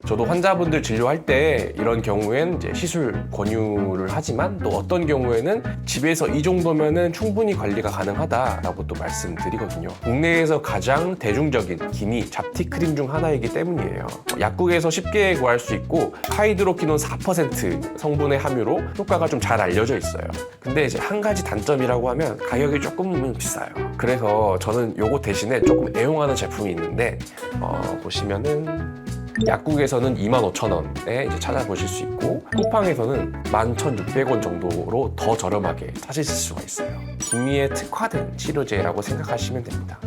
저도 환자분들 진료할 때 이런 경우엔 이제 시술 권유를 하지만 또 어떤 경우에는 집에서 이 정도면은 충분히 관리가 가능하다라고 또 말씀드리거든요. 국내에서 가장 대중적인 기미, 잡티 크림 중 하나이기 때문이에요. 약국에서 쉽게 구할 수 있고 하이드로키논 4% 성분의 함유로 효과가 좀 잘 알려져 있어요. 근데 이제 한 가지 단점이라고 하면 가격이 조금은 비싸요. 그래서 저는 요거 대신에 조금 애용하는 제품이 있는데 보시면은 약국에서는 25,000원에 이제 찾아보실 수 있고 쿠팡에서는 11,600원 정도로 더 저렴하게 사실 수가 있어요. 기미에 특화된 치료제라고 생각하시면 됩니다.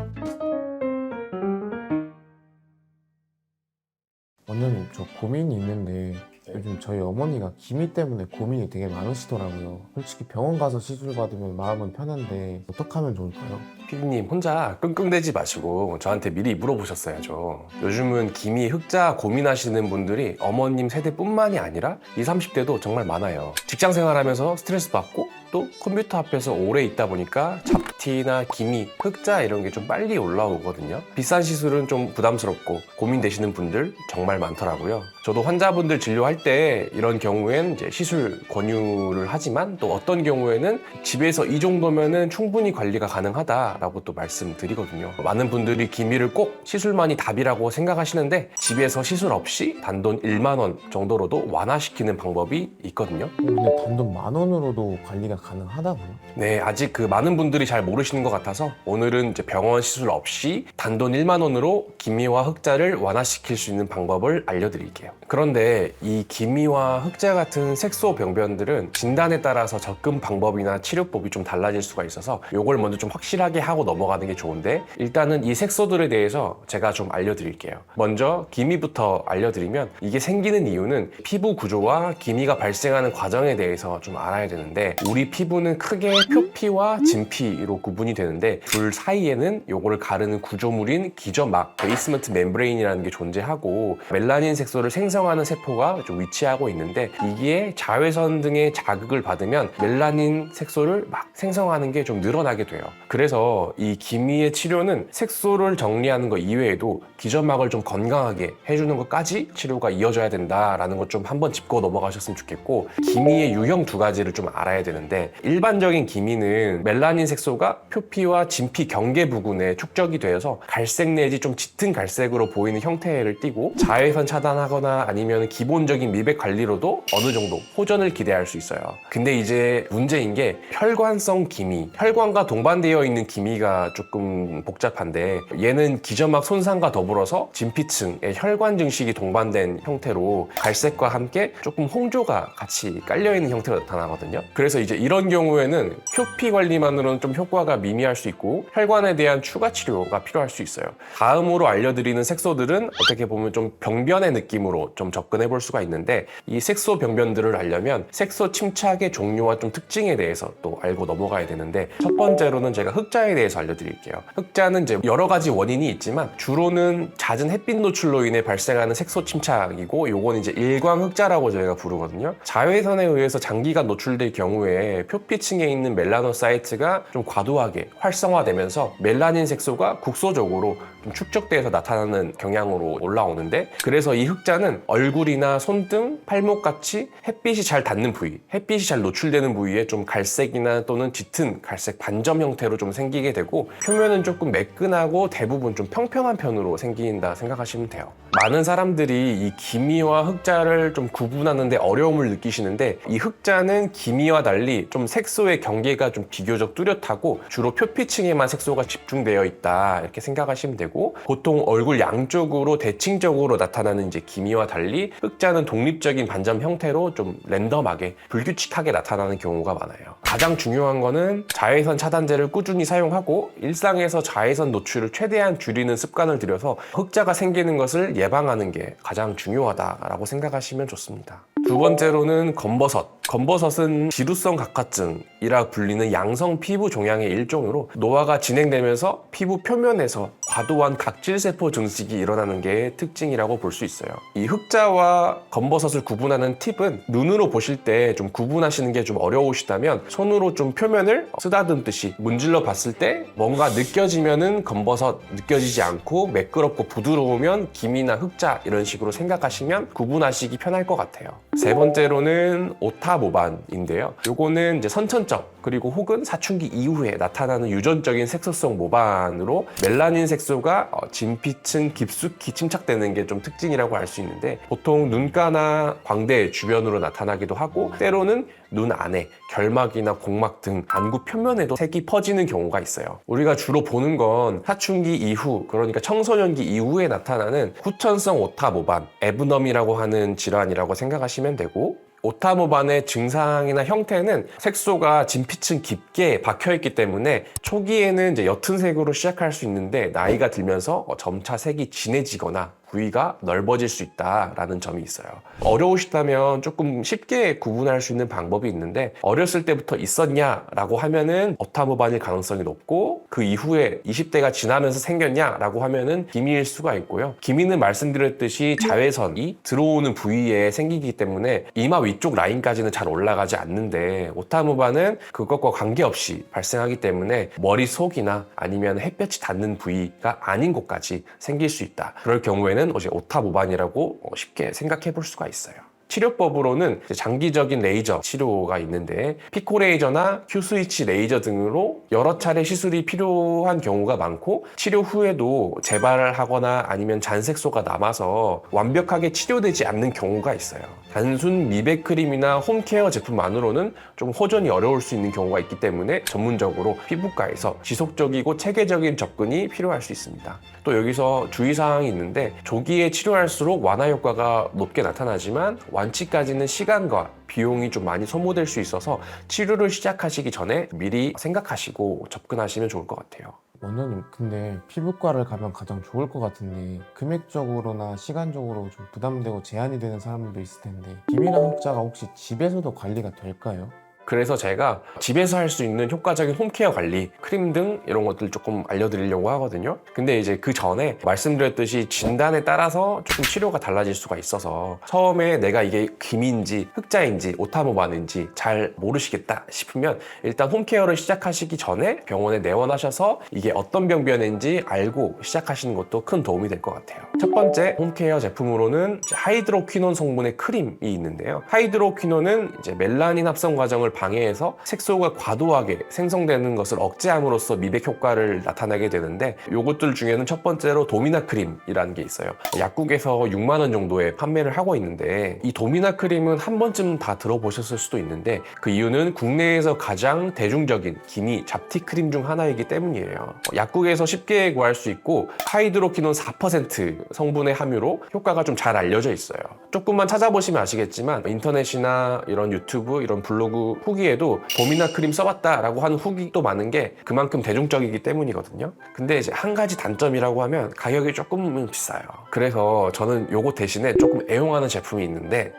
원장님, 저 고민이 있는데 요즘 저희 어머니가 기미 때문에 고민이 되게 많으시더라고요. 솔직히 병원 가서 시술 받으면 마음은 편한데 어떻게 하면 좋을까요? 피디님 혼자 끙끙대지 마시고 저한테 미리 물어보셨어야죠. 요즘은 기미, 흑자 고민하시는 분들이 어머님 세대뿐만이 아니라 20, 30대도 정말 많아요. 직장 생활하면서 스트레스 받고 또 컴퓨터 앞에서 오래 있다 보니까 잡티나 기미, 흑자 이런 게 좀 빨리 올라오거든요. 비싼 시술은 좀 부담스럽고 고민되시는 분들 정말 많더라고요. 저도 환자분들 진료할 때 이런 경우엔 이제 시술 권유를 하지만 또 어떤 경우에는 집에서 이 정도면은 충분히 관리가 가능하다라고 또 말씀드리거든요. 많은 분들이 기미를 꼭 시술만이 답이라고 생각하시는데 집에서 시술 없이 단돈 1만 원 정도로도 완화시키는 방법이 있거든요. 근데 단돈 10,000원으로도 관리가 가능하다고요? 네, 아직 그 많은 분들이 잘 모르시는 것 같아서 오늘은 이제 병원 시술 없이 단돈 1만 원으로 기미와 흑자를 완화시킬 수 있는 방법을 알려드릴게요. 그런데 이 기미와 흑자 같은 색소 병변들은 진단에 따라서 접근 방법이나 치료법이 좀 달라질 수가 있어서 이걸 먼저 좀 확실하게 하고 넘어가는 게 좋은데 일단은 이 색소들에 대해서 제가 좀 알려드릴게요. 먼저 기미부터 알려드리면 이게 생기는 이유는 피부 구조와 기미가 발생하는 과정에 대해서 좀 알아야 되는데 우리 피부는 크게 표피와 진피로 구분이 되는데 둘 사이에는 요거를 가르는 구조물인 기저막, 베이스먼트 멤브레인이라는 게 존재하고 멜라닌 색소를 생성하는 세포가 좀 위치하고 있는데 이게 자외선 등의 자극을 받으면 멜라닌 색소를 막 생성하는 게 좀 늘어나게 돼요. 그래서 이 기미의 치료는 색소를 정리하는 것 이외에도 기저막을 좀 건강하게 해주는 것까지 치료가 이어져야 된다라는 것 좀 한번 짚고 넘어가셨으면 좋겠고 기미의 유형 두 가지를 좀 알아야 되는데 일반적인 기미는 멜라닌 색소가 표피와 진피 경계 부근에 축적이 되어서 갈색 내지 좀 짙은 갈색으로 보이는 형태를 띠고 자외선 차단하거나 아니면 기본적인 미백 관리로도 어느 정도 호전을 기대할 수 있어요. 근데 이제 문제인 게 혈관성 기미, 혈관과 동반되어 있는 기미가 조금 복잡한데 얘는 기저막 손상과 더불어서 진피층에 혈관 증식이 동반된 형태로 갈색과 함께 조금 홍조가 같이 깔려있는 형태로 나타나거든요. 그래서 이제 이런 경우에는 표피 관리만으로는 좀 효과가 미미할 수 있고 혈관에 대한 추가 치료가 필요할 수 있어요. 다음으로 알려드리는 색소들은 어떻게 보면 좀 병변의 느낌으로 좀 접근해 볼 수가 있는데 이 색소 병변들을 알려면 색소 침착의 종류와 좀 특징에 대해서 또 알고 넘어가야 되는데 첫 번째로는 제가 흑자에 대해서 알려드릴게요. 흑자는 이제 여러 가지 원인이 있지만 주로는 잦은 햇빛 노출로 인해 발생하는 색소 침착이고 요건 이제 일광 흑자라고 저희가 부르거든요. 자외선에 의해서 장기간 노출될 경우에 표피층에 있는 멜라노사이트가 좀 과도하게 활성화되면서 멜라닌 색소가 국소적으로 좀 축적돼서 나타나는 경향으로 올라오는데 그래서 이 흑자는 얼굴이나 손등, 팔목같이 햇빛이 잘 닿는 부위, 햇빛이 잘 노출되는 부위에 좀 갈색이나 또는 짙은 갈색 반점 형태로 좀 생기게 되고 표면은 조금 매끈하고 대부분 좀 평평한 편으로 생긴다 생각하시면 돼요. 많은 사람들이 이 기미와 흑자를 좀 구분하는데 어려움을 느끼시는데 이 흑자는 기미와 달리 좀 색소의 경계가 좀 비교적 뚜렷하고 주로 표피층에만 색소가 집중되어 있다 이렇게 생각하시면 되고 보통 얼굴 양쪽으로 대칭적으로 나타나는 이제 기미와 달리 흑자는 독립적인 반점 형태로 좀 랜덤하게 불규칙하게 나타나는 경우가 많아요. 가장 중요한 거는 자외선 차단제를 꾸준히 사용하고 일상에서 자외선 노출을 최대한 줄이는 습관을 들여서 흑자가 생기는 것을 예방하는 게 가장 중요하다라고 생각하시면 좋습니다. 두 번째로는 검버섯. 검버섯은 지루성 각화증이라 불리는 양성 피부 종양의 일종으로 노화가 진행되면서 피부 표면에서 과도한 각질세포 증식이 일어나는 게 특징이라고 볼 수 있어요. 이 흑자와 검버섯을 구분하는 팁은 눈으로 보실 때 좀 구분하시는 게 좀 어려우시다면 손으로 좀 표면을 쓰다듬듯이 문질러 봤을 때 뭔가 느껴지면은 검버섯, 느껴지지 않고 매끄럽고 부드러우면 김이나 흑자 이런 식으로 생각하시면 구분하시기 편할 것 같아요. 세 번째로는 오타모반인데요. 요거는 이제 선천적 그리고 혹은 사춘기 이후에 나타나는 유전적인 색소성 모반으로 멜라닌 색소가 진피층 깊숙이 침착되는 게 좀 특징이라고 할 수 있는데 보통 눈가나 광대 주변으로 나타나기도 하고 때로는 눈 안에 결막이나 공막 등 안구 표면에도 색이 퍼지는 경우가 있어요. 우리가 주로 보는 건 사춘기 이후, 그러니까 청소년기 이후에 나타나는 후천성 오타모반, 에브넘이라고 하는 질환이라고 생각하시면 되고, 오타모반의 증상이나 형태는 색소가 진피층 깊게 박혀있기 때문에 초기에는 이제 옅은 색으로 시작할 수 있는데 나이가 들면서 점차 색이 진해지거나 부위가 넓어질 수 있다라는 점이 있어요. 어려우시다면 조금 쉽게 구분할 수 있는 방법이 있는데 어렸을 때부터 있었냐라고 하면은 오타모반일 가능성이 높고 그 이후에 20대가 지나면서 생겼냐라고 하면은 기미일 수가 있고요. 기미는 말씀드렸듯이 자외선이 들어오는 부위에 생기기 때문에 이마 위쪽 라인까지는 잘 올라가지 않는데 오타모반은 그것과 관계없이 발생하기 때문에 머릿속이나 아니면 햇볕이 닿는 부위가 아닌 곳까지 생길 수 있다. 그럴 경우에는 어제 오타모반이라고 쉽게 생각해 볼 수가 있어요. 치료법으로는 장기적인 레이저 치료가 있는데 피코레이저나 큐스위치 레이저 등으로 여러 차례 시술이 필요한 경우가 많고 치료 후에도 재발을 하거나 아니면 잔색소가 남아서 완벽하게 치료되지 않는 경우가 있어요. 단순 미백 크림이나 홈케어 제품만으로는 좀 호전이 어려울 수 있는 경우가 있기 때문에 전문적으로 피부과에서 지속적이고 체계적인 접근이 필요할 수 있습니다. 또 여기서 주의사항이 있는데 조기에 치료할수록 완화 효과가 높게 나타나지만 완치까지는 시간과 비용이 좀 많이 소모될 수 있어서 치료를 시작하시기 전에 미리 생각하시고 접근하시면 좋을 것 같아요. 원장님, 근데 피부과를 가면 가장 좋을 것 같은데 금액적으로나 시간적으로 좀 부담되고 제한이 되는 사람들도 있을 텐데 기미나 흑자가 혹시 집에서도 관리가 될까요? 그래서 제가 집에서 할 수 있는 효과적인 홈케어 관리, 크림 등 이런 것들 조금 알려드리려고 하거든요. 근데 이제 그 전에 말씀드렸듯이 진단에 따라서 조금 치료가 달라질 수가 있어서 처음에 내가 이게 기미인지 흑자인지 오타모반인지 잘 모르시겠다 싶으면 일단 홈케어를 시작하시기 전에 병원에 내원하셔서 이게 어떤 병변인지 알고 시작하시는 것도 큰 도움이 될 것 같아요. 첫 번째 홈케어 제품으로는 하이드로퀴논 성분의 크림이 있는데요. 하이드로퀴논은 이제 멜라닌 합성 과정을 방해해서 색소가 과도하게 생성되는 것을 억제함으로써 미백 효과를 나타내게 되는데 요것들 중에는 첫 번째로 도미나 크림이라는 게 있어요. 약국에서 6만 원 정도에 판매를 하고 있는데 이 도미나 크림은 한 번쯤 다 들어보셨을 수도 있는데 그 이유는 국내에서 가장 대중적인 기미 잡티 크림 중 하나이기 때문이에요. 약국에서 쉽게 구할 수 있고 하이드로퀴논 4% 성분의 함유로 효과가 좀 잘 알려져 있어요. 조금만 찾아보시면 아시겠지만 인터넷이나 이런 유튜브 이런 블로그 후기에도 도미나 크림 써봤다라고 하는 후기도 많은 게 그만큼 대중적이기 때문이거든요. 근데 이제 한 가지 단점이라고 하면 가격이 조금은 비싸요. 그래서 저는 요거 대신에 조금 애용하는 제품이 있는데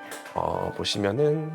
보시면은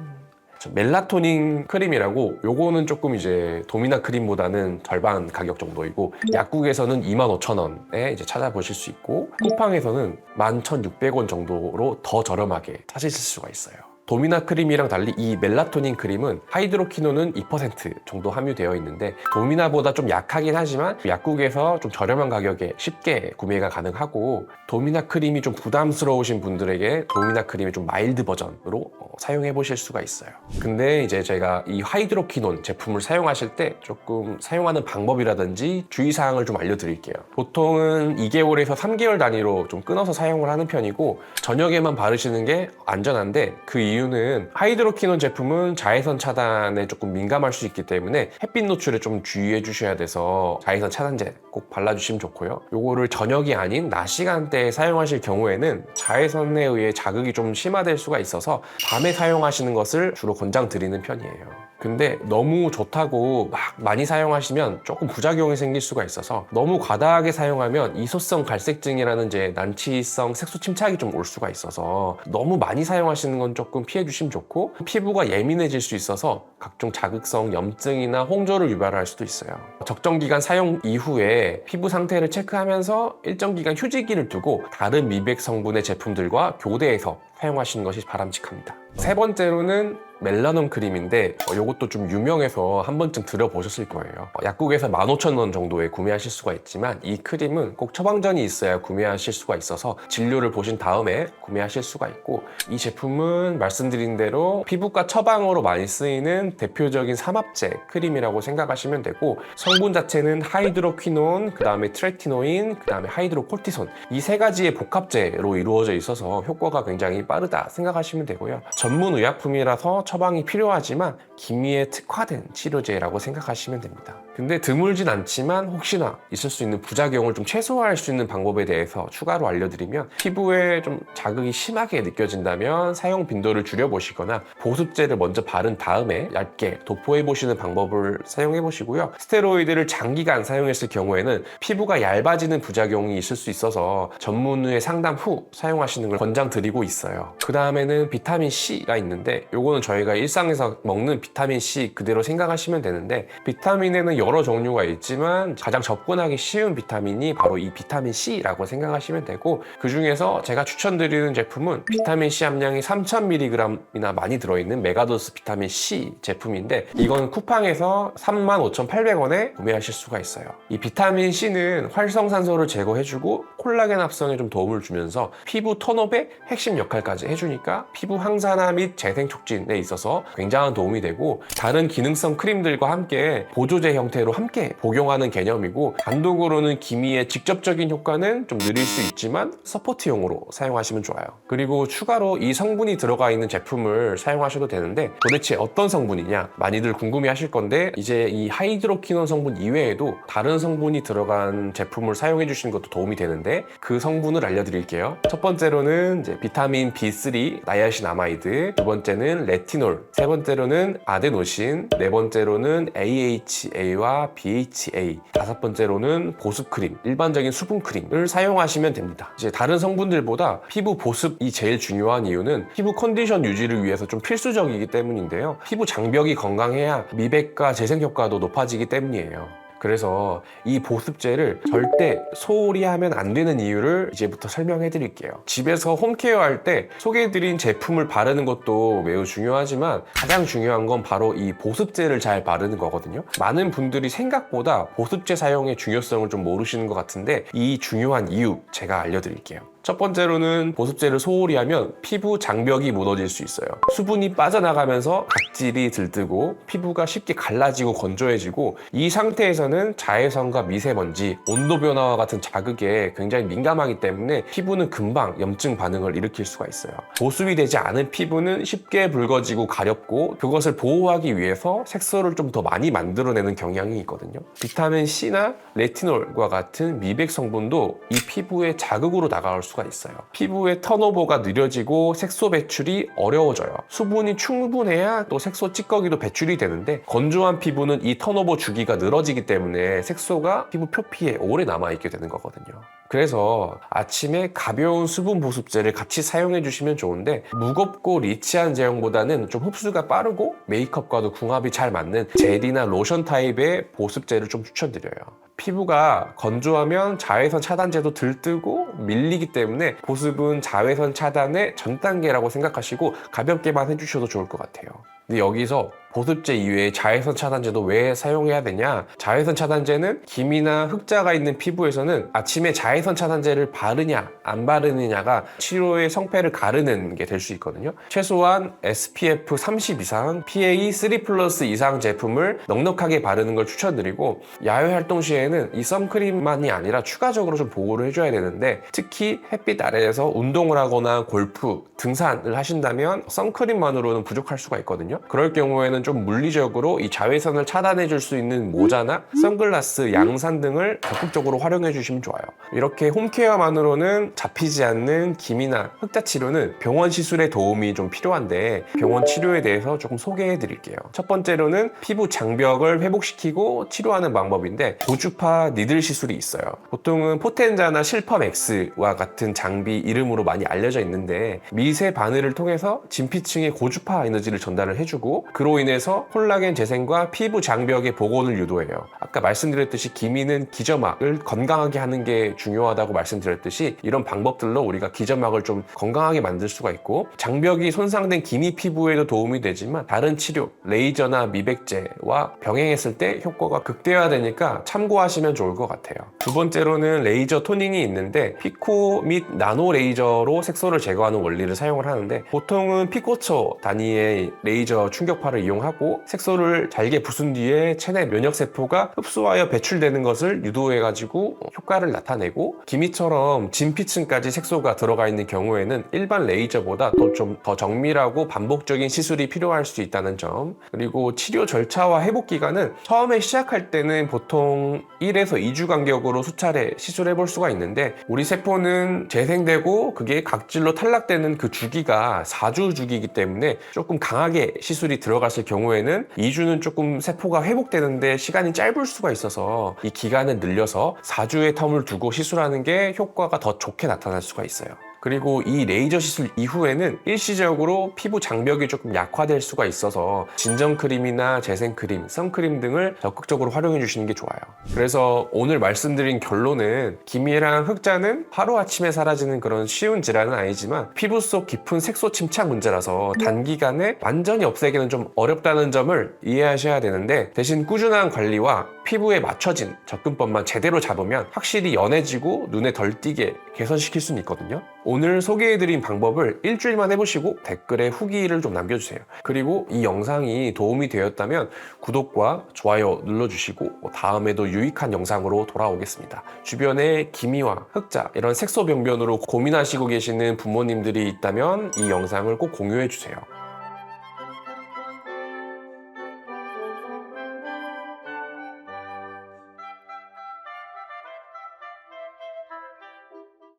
멜라토닌 크림이라고 요거는 조금 이제 도미나 크림보다는 절반 가격 정도이고 약국에서는 25,000원에 이제 찾아보실 수 있고 쿠팡에서는 11,600원 정도로 더 저렴하게 찾으실 수가 있어요. 도미나 크림이랑 달리 이 멜라토닌 크림은 하이드로퀴논은 2% 정도 함유되어 있는데 도미나보다 좀 약하긴 하지만 약국에서 좀 저렴한 가격에 쉽게 구매가 가능하고 도미나 크림이 좀 부담스러우신 분들에게 도미나 크림의 좀 마일드 버전으로 사용해 보실 수가 있어요. 근데 이제 제가 이 하이드로퀴논 제품을 사용하실 때 조금 사용하는 방법이라든지 주의사항을 좀 알려드릴게요. 보통은 2개월에서 3개월 단위로 좀 끊어서 사용을 하는 편이고 저녁에만 바르시는 게 안전한데 그 이유는 하이드로퀴논 제품은 자외선 차단에 조금 민감할 수 있기 때문에 햇빛 노출에 좀 주의해 주셔야 돼서 자외선 차단제 꼭 발라주시면 좋고요. 요거를 저녁이 아닌 낮 시간대에 사용하실 경우에는 자외선에 의해 자극이 좀 심화될 수가 있어서 밤에 사용하시는 것을 주로 권장드리는 편이에요. 근데 너무 좋다고 막 많이 사용하시면 조금 부작용이 생길 수가 있어서 너무 과다하게 사용하면 이소성 갈색증이라는 이제 난치성 색소 침착이 좀 올 수가 있어서 너무 많이 사용하시는 건 조금 피해 주시면 좋고, 피부가 예민해질 수 있어서 각종 자극성 염증이나 홍조를 유발할 수도 있어요. 적정 기간 사용 이후에 피부 상태를 체크하면서 일정 기간 휴지기를 두고 다른 미백 성분의 제품들과 교대해서 사용하시는 것이 바람직합니다. 세 번째로는 멜라논 크림인데 이것도 좀 유명해서 한 번쯤 들어보셨을 거예요. 약국에서 15,000원 정도에 구매하실 수가 있지만 이 크림은 꼭 처방전이 있어야 구매하실 수가 있어서 진료를 보신 다음에 구매하실 수가 있고, 이 제품은 말씀드린 대로 피부과 처방으로 많이 쓰이는 대표적인 삼합제 크림이라고 생각하시면 되고, 성분 자체는 하이드로퀴논, 그 다음에 트레티노인, 그 다음에 하이드로코르티손, 이 세 가지의 복합제로 이루어져 있어서 효과가 굉장히 빠르다 생각하시면 되고요. 전문 의약품이라서 처방이 필요하지만 기미에 특화된 치료제라고 생각하시면 됩니다. 근데 드물진 않지만 혹시나 있을 수 있는 부작용을 좀 최소화할 수 있는 방법에 대해서 추가로 알려드리면, 피부에 좀 자극이 심하게 느껴진다면 사용 빈도를 줄여보시거나 보습제를 먼저 바른 다음에 얇게 도포해보시는 방법을 사용해보시고요. 스테로이드를 장기간 사용했을 경우에는 피부가 얇아지는 부작용이 있을 수 있어서 전문의 상담 후 사용하시는 걸 권장드리고 있어요. 그 다음에는 비타민 C가 있는데, 요거는 저희가 일상에서 먹는 비타민 C 그대로 생각하시면 되는데, 비타민에는 여러 종류가 있지만 가장 접근하기 쉬운 비타민이 바로 이 비타민 C라고 생각하시면 되고, 그 중에서 제가 추천드리는 제품은 비타민 C 함량이 3000mg이나 많이 들어있는 메가도스 비타민 C 제품인데, 이건 쿠팡에서 35,800원에 구매하실 수가 있어요. 이 비타민 C는 활성산소를 제거해주고 콜라겐 합성에 좀 도움을 주면서 피부 톤업의 핵심 역할까지 해주니까 피부 항산화 및 재생 촉진에 있어서 굉장한 도움이 되고, 다른 기능성 크림들과 함께 보조제 형태로 함께 복용하는 개념이고, 단독으로는 기미에 직접적인 효과는 좀 느릴 수 있지만 서포트용으로 사용하시면 좋아요. 그리고 추가로 이 성분이 들어가 있는 제품을 사용하셔도 되는데, 도대체 어떤 성분이냐 많이들 궁금해 하실 건데, 이제 이 하이드로퀴논 성분 이외에도 다른 성분이 들어간 제품을 사용해 주시는 것도 도움이 되는데, 그 성분을 알려드릴게요. 첫 번째로는 이제 비타민 B3 나이아신아마이드, 두 번째는 레티놀, 세 번째로는 아데노신, 네 번째로는 AHA와 BHA, 다섯 번째로는 보습크림, 일반적인 수분크림을 사용하시면 됩니다. 이제 다른 성분들보다 피부 보습이 제일 중요한 이유는 피부 컨디션 유지를 위해서 좀 필수적이기 때문인데요. 피부 장벽이 건강해야 미백과 재생 효과도 높아지기 때문이에요. 그래서 이 보습제를 절대 소홀히 하면 안 되는 이유를 이제부터 설명해 드릴게요. 집에서 홈케어 할 때 소개해드린 제품을 바르는 것도 매우 중요하지만 가장 중요한 건 바로 이 보습제를 잘 바르는 거거든요. 많은 분들이 생각보다 보습제 사용의 중요성을 좀 모르시는 것 같은데, 이 중요한 이유 제가 알려드릴게요. 첫 번째로는 보습제를 소홀히 하면 피부 장벽이 무너질 수 있어요. 수분이 빠져나가면서 각질이 들뜨고 피부가 쉽게 갈라지고 건조해지고, 이 상태에서는 자외선과 미세먼지, 온도 변화와 같은 자극에 굉장히 민감하기 때문에 피부는 금방 염증 반응을 일으킬 수가 있어요. 보습이 되지 않은 피부는 쉽게 붉어지고 가렵고, 그것을 보호하기 위해서 색소를 좀 더 많이 만들어내는 경향이 있거든요. 비타민 C나 레티놀과 같은 미백 성분도 이 피부에 자극으로 다가올 수가 있어요. 피부의 턴오버가 느려지고 색소 배출이 어려워져요. 수분이 충분해야 또 색소 찌꺼기도 배출이 되는데, 건조한 피부는 이 턴오버 주기가 늘어지기 때문에 색소가 피부 표피에 오래 남아있게 되는 거거든요. 그래서 아침에 가벼운 수분 보습제를 같이 사용해 주시면 좋은데, 무겁고 리치한 제형보다는 좀 흡수가 빠르고 메이크업과도 궁합이 잘 맞는 젤이나 로션 타입의 보습제를 좀 추천드려요. 피부가 건조하면 자외선 차단제도 들뜨고 밀리기 때문에 보습은 자외선 차단의 전 단계라고 생각하시고 가볍게만 해주셔도 좋을 것 같아요. 근데 여기서 보습제 이외에 자외선 차단제도 왜 사용해야 되냐? 자외선 차단제는 기미나 흑자가 있는 피부에서는 아침에 자외선 차단제를 바르냐 안 바르느냐가 치료의 성패를 가르는 게 될 수 있거든요. 최소한 SPF 30 이상, PA 3+ 이상 제품을 넉넉하게 바르는 걸 추천드리고, 야외 활동 시에는 이 선크림만이 아니라 추가적으로 좀 보호를 해줘야 되는데, 특히 햇빛 아래에서 운동을 하거나 골프, 등산을 하신다면 선크림만으로는 부족할 수가 있거든요. 그럴 경우에는 좀 물리적으로 이 자외선을 차단해 줄 수 있는 모자나 선글라스, 양산 등을 적극적으로 활용해 주시면 좋아요. 이렇게 홈케어만으로는 잡히지 않는 기미나 흑자 치료는 병원 시술에 도움이 좀 필요한데 병원 치료에 대해서 조금 소개해 드릴게요. 첫 번째로는 피부 장벽을 회복시키고 치료하는 방법인데 고주파 니들 시술이 있어요. 보통은 포텐자나 실펌 X와 같은 장비 이름으로 많이 알려져 있는데 미세 바늘을 통해서 진피층에 고주파 에너지를 전달을 해주고 그로 인해서 콜라겐 재생과 피부 장벽의 복원을 유도해요. 아까 말씀드렸듯이 기미는 기저막을 건강하게 하는 게 중요하다고 말씀드렸듯이 이런 방법들로 우리가 기저막을 좀 건강하게 만들 수가 있고 장벽이 손상된 기미 피부에도 도움이 되지만 다른 치료, 레이저나 미백제와 병행했을 때 효과가 극대화되니까 참고하시면 좋을 것 같아요. 두 번째로는 레이저 토닝이 있는데 피코 및 나노 레이저로 색소를 제거하는 원리를 사용을 하는데 보통은 피코초 단위의 레이저 충격파를 이용하고 색소를 잘게 부순 뒤에 체내 면역세포가 흡수하여 배출되는 것을 유도해가지고 효과를 나타내고 기미처럼 진피층까지 색소가 들어가 있는 경우에는 일반 레이저보다 또 좀 더 정밀하고 반복적인 시술이 필요할 수 있다는 점, 그리고 치료 절차와 회복 기간은 처음에 시작할 때는 보통 1에서 2주 간격으로 수차례 시술해 볼 수가 있는데 우리 세포는 재생되고 그게 각질로 탈락되는 그 주기가 4주 주기이기 때문에 조금 강하게 시술이 들어갔을 경우에는 2주는 조금 세포가 회복되는데 시간이 짧을 수가 있어서 이 기간을 늘려서 4주의 텀을 두고 시술하는 게 효과가 더 좋게 나타날 수가 있어요. 그리고 이 레이저 시술 이후에는 일시적으로 피부 장벽이 조금 약화될 수가 있어서 진정크림이나 재생크림, 선크림 등을 적극적으로 활용해 주시는 게 좋아요. 그래서 오늘 말씀드린 결론은 기미랑 흑자는 하루아침에 사라지는 그런 쉬운 질환은 아니지만 피부 속 깊은 색소 침착 문제라서 단기간에 완전히 없애기는 좀 어렵다는 점을 이해하셔야 되는데 대신 꾸준한 관리와 피부에 맞춰진 접근법만 제대로 잡으면 확실히 연해지고 눈에 덜 띄게 개선시킬 수는 있거든요. 오늘 소개해드린 방법을 일주일만 해보시고 댓글에 후기를 좀 남겨주세요. 그리고 이 영상이 도움이 되었다면 구독과 좋아요 눌러주시고 다음에도 유익한 영상으로 돌아오겠습니다. 주변에 기미와 흑자 이런 색소 병변으로 고민하시고 계시는 부모님들이 있다면 이 영상을 꼭 공유해주세요.